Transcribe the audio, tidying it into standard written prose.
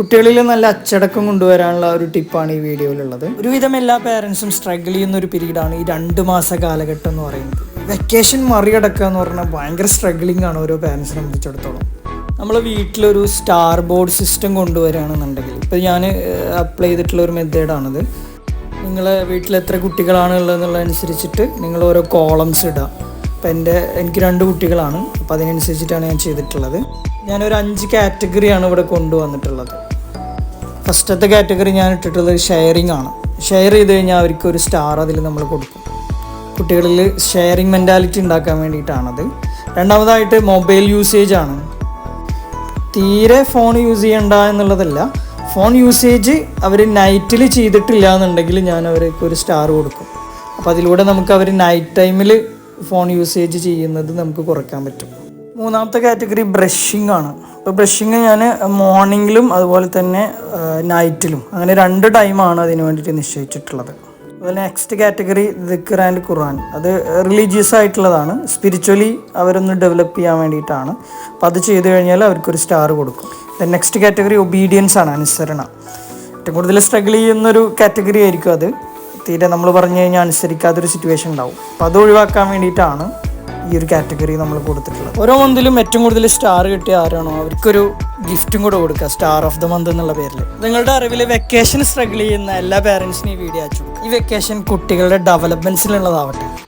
കുട്ടികളിൽ നല്ല അച്ചടക്കം കൊണ്ടുവരാനുള്ള ഒരു ടിപ്പാണ് ഈ വീഡിയോയിലുള്ളത്. ഒരുവിധം എല്ലാ പേരൻസും സ്ട്രഗിൾ ചെയ്യുന്ന ഒരു പീരീഡാണ് ഈ 2 മാസ കാലഘട്ടം എന്ന് പറയുന്നത്. വെക്കേഷൻ മറികടക്കുക എന്ന് പറഞ്ഞാൽ ഭയങ്കര സ്ട്രഗിളിംഗ് ആണ് ഓരോ പേരൻസിനെ സംബന്ധിച്ചിടത്തോളം. നമ്മൾ വീട്ടിലൊരു സ്റ്റാർ ബോർഡ് സിസ്റ്റം കൊണ്ടുവരികയാണെന്നുണ്ടെങ്കിൽ, ഇപ്പോൾ ഞാൻ അപ്ലൈ ചെയ്തിട്ടുള്ള ഒരു മെത്തേഡാണിത്. നിങ്ങളെ വീട്ടിൽ എത്ര കുട്ടികളാണ് ഉള്ളതെന്നുള്ളതനുസരിച്ചിട്ട് നിങ്ങൾ ഓരോ കോളംസ് ഇടുക. അപ്പോൾ എനിക്ക് 2 കുട്ടികളാണ്, അപ്പോൾ അതിനനുസരിച്ചിട്ടാണ് ഞാൻ ചെയ്തിട്ടുള്ളത്. ഞാനൊരു 5 കാറ്റഗറിയാണ് ഇവിടെ കൊണ്ടുവന്നിട്ടുള്ളത്. ഫസ്റ്റത്തെ കാറ്റഗറി ഞാൻ ഇട്ടിട്ടുള്ളത് ഷെയറിംഗ് ആണ്. ഷെയർ ചെയ്ത് കഴിഞ്ഞാൽ അവർക്കൊരു സ്റ്റാർ അതിൽ നമ്മൾ കൊടുക്കും. കുട്ടികളിൽ ഷെയറിംഗ് മെൻറ്റാലിറ്റി ഉണ്ടാക്കാൻ വേണ്ടിയിട്ടാണത്. രണ്ടാമതായിട്ട് മൊബൈൽ യൂസേജ് ആണ്. തീരെ ഫോൺ യൂസ് ചെയ്യണ്ട എന്നുള്ളതല്ല, ഫോൺ യൂസേജ് അവർ നൈറ്റിൽ ചെയ്തിട്ടില്ല എന്നുണ്ടെങ്കിൽ ഞാൻ അവർക്ക് ഒരു സ്റ്റാർ കൊടുക്കും. അപ്പോൾ അതിലൂടെ നമുക്ക് അവർ നൈറ്റ് ടൈമിൽ ഫോൺ യൂസേജ് ചെയ്യുന്നത് നമുക്ക് കുറയ്ക്കാൻ പറ്റും. മൂന്നാമത്തെ കാറ്റഗറി ബ്രഷിംഗ് ആണ്. ഇപ്പോൾ ബ്രഷിങ് ഞാൻ മോർണിംഗിലും അതുപോലെ തന്നെ നൈറ്റിലും, അങ്ങനെ 2 ടൈമാണ് അതിന് വേണ്ടിയിട്ട് നിശ്ചയിച്ചിട്ടുള്ളത്. അതുപോലെ നെക്സ്റ്റ് കാറ്റഗറി ദിക്ർ ആൻഡ് ഖുർആൻ. അത് റിലീജിയസ് ആയിട്ടുള്ളതാണ്, സ്പിരിച്വലി അവരൊന്ന് ഡെവലപ്പ് ചെയ്യാൻ വേണ്ടിയിട്ടാണ്. അപ്പോൾ അത് ചെയ്ത് കഴിഞ്ഞാൽ അവർക്കൊരു സ്റ്റാർ കൊടുക്കും. നെക്സ്റ്റ് കാറ്റഗറി ഒബീഡിയൻസ് ആണ്, അനുസരണ. ഏറ്റവും കൂടുതൽ സ്ട്രഗിൾ ചെയ്യുന്നൊരു കാറ്റഗറി ആയിരിക്കും അത്. തീരെ നമ്മൾ പറഞ്ഞു കഴിഞ്ഞാൽ അനുസരിക്കാത്തൊരു സിറ്റുവേഷൻ ഉണ്ടാവും. അപ്പോൾ അത് ഒഴിവാക്കാൻ വേണ്ടിയിട്ടാണ് ഈ ഒരു കാറ്റഗറി നമ്മൾ കൊടുത്തിട്ടുള്ളത്. ഓരോ മന്തിലും ഏറ്റവും കൂടുതൽ സ്റ്റാർ കിട്ടിയ ആരാണോ അവർക്കൊരു ഗിഫ്റ്റും കൂടെ കൊടുക്കുക, സ്റ്റാർ ഓഫ് ദ മന്ത് എന്നുള്ള പേരിൽ. നിങ്ങളുടെ അറിവിൽ വെക്കേഷൻ സ്ട്രഗിൾ ചെയ്യുന്ന എല്ലാ പേരൻസിനും ഈ വീഡിയോ അയച്ചു. ഈ വെക്കേഷൻ കുട്ടികളുടെ ഡെവലപ്മെൻറ്റ്സിലുള്ളതാവട്ടെ.